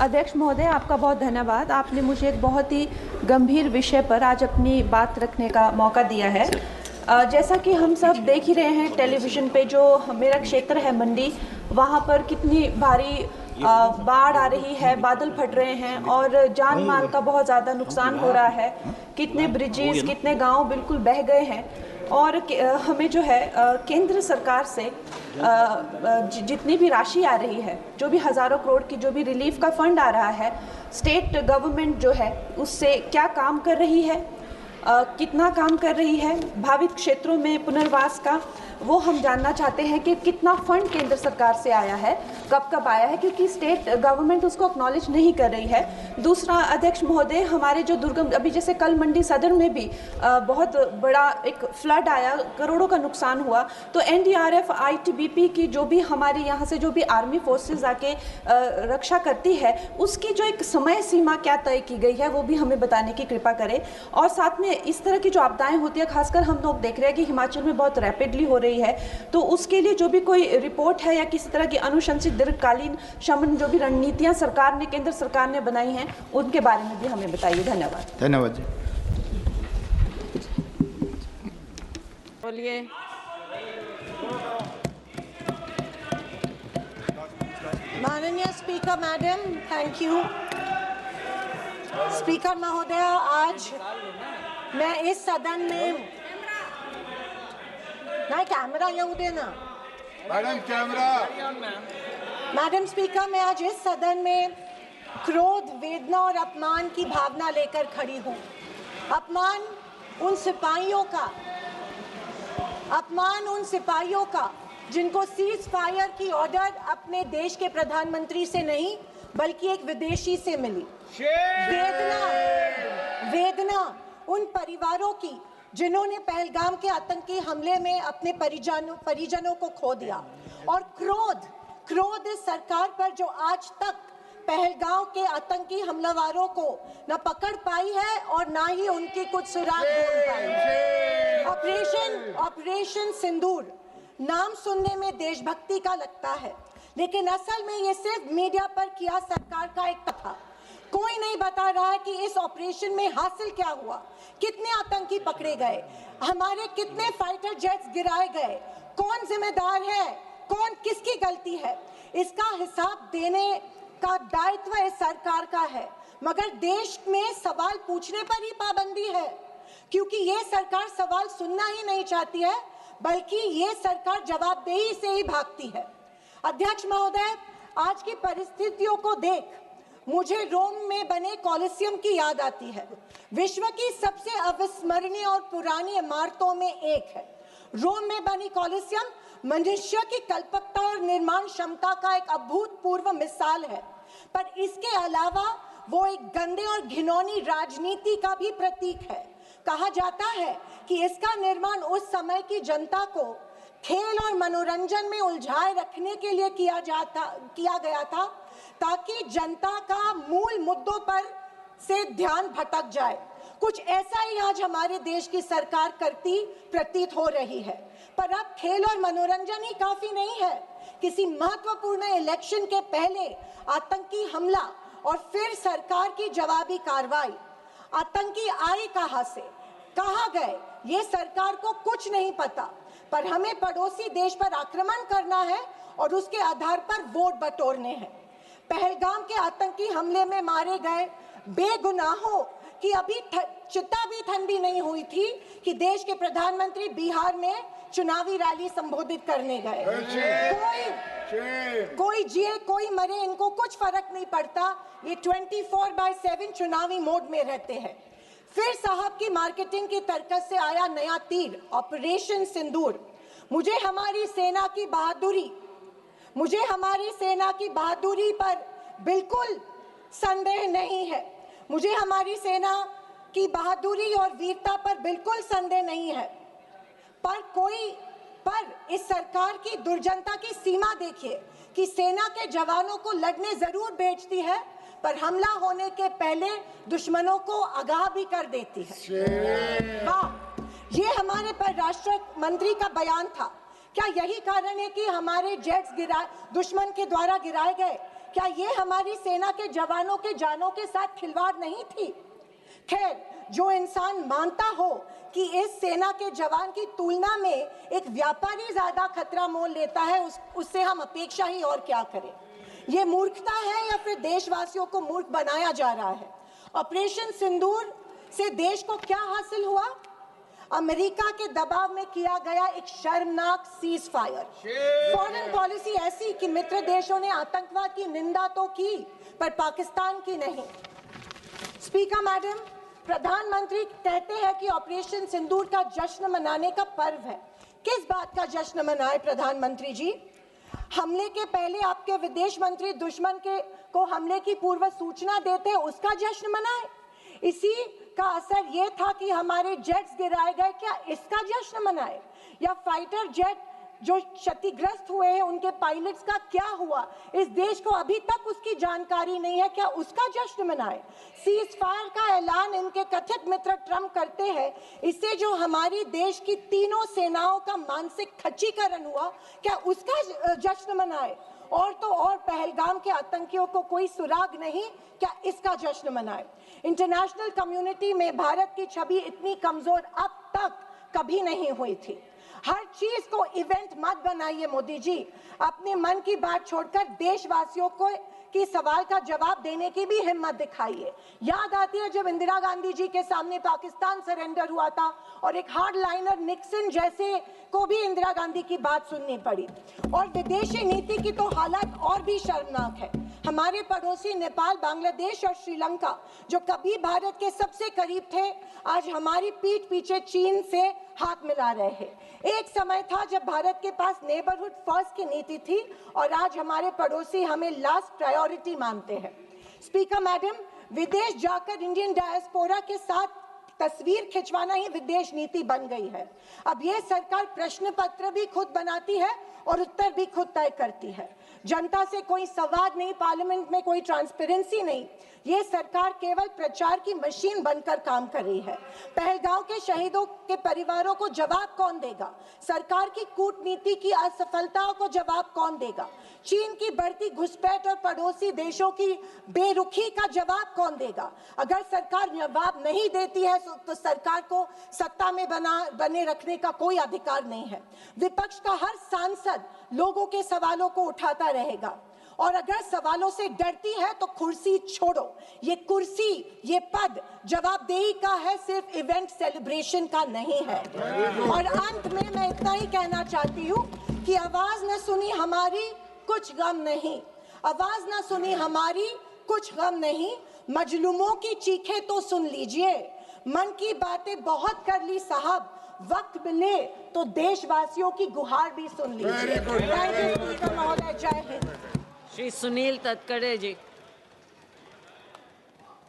अध्यक्ष महोदय, आपका बहुत धन्यवाद। आपने मुझे एक बहुत ही गंभीर विषय पर आज अपनी बात रखने का मौका दिया है। जैसा कि हम सब देख ही रहे हैं टेलीविज़न पे, जो मेरा क्षेत्र है मंडी, वहाँ पर कितनी भारी बाढ़ आ रही है, बादल फट रहे हैं और जान माल का बहुत ज़्यादा नुकसान हो रहा है। कितने ब्रिजेस, कितने गांव बिल्कुल बह गए हैं। और हमें जो है केंद्र सरकार से जितनी भी राशि आ रही है, जो भी हज़ारों करोड़ की जो भी रिलीफ का फंड आ रहा है, स्टेट गवर्नमेंट जो है उससे क्या काम कर रही है, कितना काम कर रही है भावित क्षेत्रों में पुनर्वास का, वो हम जानना चाहते हैं कि कितना फंड केंद्र सरकार से आया है, कब कब आया है, क्योंकि स्टेट गवर्नमेंट उसको एक्नॉलेज नहीं कर रही है। दूसरा अध्यक्ष महोदय, हमारे जो दुर्गम, अभी जैसे कल मंडी सदर में भी बहुत बड़ा एक फ्लड आया, करोड़ों का नुकसान हुआ, तो एनडीआरएफ, आईटीबीपी की जो भी हमारे यहाँ से जो भी आर्मी फोर्सेज आके रक्षा करती है, उसकी जो एक समय सीमा क्या तय की गई है वो भी हमें बताने की कृपा करें। और साथ में इस तरह की जो आपदाएं होती है, खासकर हम लोग देख रहे हैं कि हिमाचल में बहुत रैपिडली हो रही है, तो उसके लिए जो भी कोई रिपोर्ट है या किसी तरह की अनुशंसित दीर्घकालीन शमन जो भी रणनीतियां सरकार ने, केंद्र सरकार ने बनाई हैं, उनके बारे में भी हमें बताइए। धन्यवाद। धन्यवाद जी। बोलिए। माननीय speaker madam, thank you. Speaker महोदय, आज मैं इस सदन में कैमरा येऊ देना मैडम, कैमरा। मैडम स्पीकर, मैं आज इस सदन में क्रोध, वेदना और अपमान की भावना लेकर खड़ी हूँ। अपमान उन सिपाहियों का जिनको सीज फायर की ऑर्डर अपने देश के प्रधानमंत्री से नहीं बल्कि एक विदेशी से मिली। वेदना उन परिवारों की जिन्होंने पहलगाम के आतंकी हमले में अपने परिजनों को खो दिया। और क्रोध इस सरकार पर जो आज तक पहलगाम के आतंकी हमलावरों को न पकड़ पाई है और ना ही उनकी कुछ सुराग ढूंढ पाई है। ऑपरेशन सिंदूर नाम सुनने में देशभक्ति का लगता है, लेकिन असल में ये सिर्फ मीडिया पर किया सरकार का एक था। कोई नहीं बता रहा है कि इस ऑपरेशन में हासिल क्या हुआ, कितने आतंकी पकड़े गए, हमारे कितने फाइटर जेट्स गिराए गए, कौन जिम्मेदार है, कौन किसकी गलती है। इसका हिसाब देने का दायित्व इस सरकार का है, मगर देश में सवाल पूछने पर ही पाबंदी है, क्योंकि ये सरकार सवाल सुनना ही नहीं चाहती है, बल्कि ये सरकार जवाबदेही से ही भागती है। अध्यक्ष महोदय, आज की परिस्थितियों को देख मुझे रोम में बने कॉलिसियम की याद आती है। विश्व की सबसे अविस्मरणीय और पुरानी इमारतों में एक है। रोम में बनी कॉलिसियम मनुष्य की कल्पकता और निर्माण क्षमता का एक अभूतपूर्व मिसाल है, पर इसके अलावा वो एक गंदे और घिनौनी राजनीति का भी प्रतीक है। कहा जाता है कि इसका निर्माण उस समय की जनता को खेल और मनोरंजन में उलझाए रखने के लिए किया गया था, ताकि जनता का मूल मुद्दों पर से ध्यान भटक जाए। कुछ ऐसा ही आज हमारे देश की सरकार करती प्रतीत हो रही है। पर अब खेल और मनोरंजन ही काफी नहीं है। किसी महत्वपूर्ण इलेक्शन के पहले आतंकी हमला और फिर सरकार की जवाबी कार्रवाई। आतंकी आए कहां से, कहां गए, ये सरकार को कुछ नहीं पता, पर हमें पड़ोसी देश पर आक्रमण करना है और उसके आधार पर वोट बटोरने हैं। पहलगाम के आतंकी हमले में मारे गए बेगुनाहों की अभी चिता भी ठंडी नहीं हुई थी कि देश के प्रधानमंत्री बिहार में चुनावी रैली संबोधित करने गए। कोई जिए कोई मरे, इनको कुछ फर्क नहीं पड़ता। ये 24/7 चुनावी मोड में रहते हैं। फिर साहब की मार्केटिंग की तरकस से आया नया तीर, ऑपरेशन सिंदूर। मुझे हमारी सेना की बहादुरी पर बिल्कुल संदेह नहीं है। मुझे हमारी सेना की बहादुरी और वीरता पर बिल्कुल संदेह नहीं है, पर इस सरकार की दुर्जनता की सीमा देखिए कि सेना के जवानों को लड़ने जरूर भेजती है, पर हमला होने के पहले दुश्मनों को आगाह भी कर देती है। वाह, ये हमारे परराष्ट्र मंत्री का बयान था। क्या यही कारण है कि हमारे जेट्स दुश्मन के द्वारा गिराए गए? क्या ये हमारी सेना के जवानों के जानों के साथ खिलवाड़ नहीं थी? खैर, जो इंसान मानता हो कि इस सेना के जवान की तुलना में एक व्यापारी ज्यादा खतरा मोल लेता है, उससे हम अपेक्षा ही और क्या करें? ये मूर्खता है या फिर देशवासियों को मूर्ख बनाया जा रहा है? ऑपरेशन सिंदूर से देश को क्या हासिल हुआ? अमेरिका के दबाव में किया गया एक शर्मनाक सीज फायर। फॉरेन पॉलिसी ऐसी कि मित्र देशों ने आतंकवाद की निंदा तो की, पर पाकिस्तान की नहीं। स्पीकर मैडम, प्रधानमंत्री कहते हैं कि ऑपरेशन सिंदूर का जश्न मनाने का पर्व है। किस बात का जश्न मनाए प्रधानमंत्री जी? हमले के पहले आपके विदेश मंत्री दुश्मन को हमले की पूर्व सूचना देते, उसका जश्न मनाए? इसी का असर ये था कि हमारे जेट्स गिराए गए, क्या इसका जश्न मनाए? या फाइटर जेट जो क्षतिग्रस्त हुए हैं उनके पायलट्स का क्या हुआ? इस देश को अभी तक उसकी जानकारी नहीं है, क्या उसका जश्न मनाए? सीज फायर का ऐलान इनके कथित मित्र ट्रंप करते हैं, इससे जो हमारी देश की तीनों सेनाओं का मानसिक खच्चीकरण हुआ, क्या उसका जश्न मनाए? और तो और पहलगाम के आतंकियों को कोई सुराग नहीं, क्या इसका जश्न मनाए? इंटरनेशनल कम्युनिटी में भारत की छवि इतनी कमजोर अब तक कभी नहीं हुई थी। हर चीज को इवेंट मत बनाइए मोदी जी, अपने मन की बात छोड़कर देशवासियों को की सवाल का जवाब देने की भी हिम्मत दिखाइए। याद आती है जब इंदिरा गांधी जी के सामने पाकिस्तान सरेंडर हुआ था और एक हार्ड लाइनर निक्सन जैसे को भी इंदिरा गांधी की बात सुननी पड़ी। और विदेशी नीति की तो हालत और भी शर्मनाक है। हमारे पड़ोसी नेपाल, बांग्लादेश और श्रीलंका जो कभी भारत के सबसे करीब थे, आज हमारी पीठ पीछे चीन से हाथ मिला रहे हैं। एक समय था जब भारत के पास नेबरहुड फर्स्ट की नीति थी और आज हमारे पड़ोसी हमें लास्ट प्रायोरिटी मानते हैं। स्पीकर मैडम, विदेश जाकर इंडियन डायस्पोरा के साथ तस्वीर खिंचवाना ही विदेश नीति बन गई है। अब ये सरकार प्रश्न पत्र भी खुद बनाती है और उत्तर भी खुद तय करती है। जनता से कोई संवाद नहीं, पार्लियामेंट में कोई ट्रांसपेरेंसी नहीं। ये सरकार केवल प्रचार की मशीन बनकर काम कर रही है। पहलगांव के शहीदों के परिवारों को जवाब कौन देगा? सरकार की कूटनीति की असफलताओं को जवाब कौन देगा? चीन की बढ़ती घुसपैठ और पड़ोसी देशों की बेरुखी का जवाब कौन देगा? अगर सरकार जवाब नहीं देती है तो सरकार को सत्ता में बने रखने का कोई अधिकार नहीं है। विपक्ष का हर सांसद लोगों के सवालों को उठाता रहेगा और अगर सवालों से डरती है तो कुर्सी छोड़ो। ये कुर्सी, ये पद जवाबदेही का है, सिर्फ इवेंट सेलिब्रेशन का नहीं है। और अंत में मैं इतना ही कहना चाहती हूँ कि आवाज न सुनी हमारी, कुछ गम नहीं। आवाज न सुनी हमारी, कुछ गम नहीं। मजलूमों की चीखें तो सुन लीजिए। मन की बातें बहुत कर ली साहब, वक्त मिले तो देशवासियों की गुहार भी सुन लीजिए। थैंक यू महोदय। जय हिंद। श्री सुनील तटकरे जी।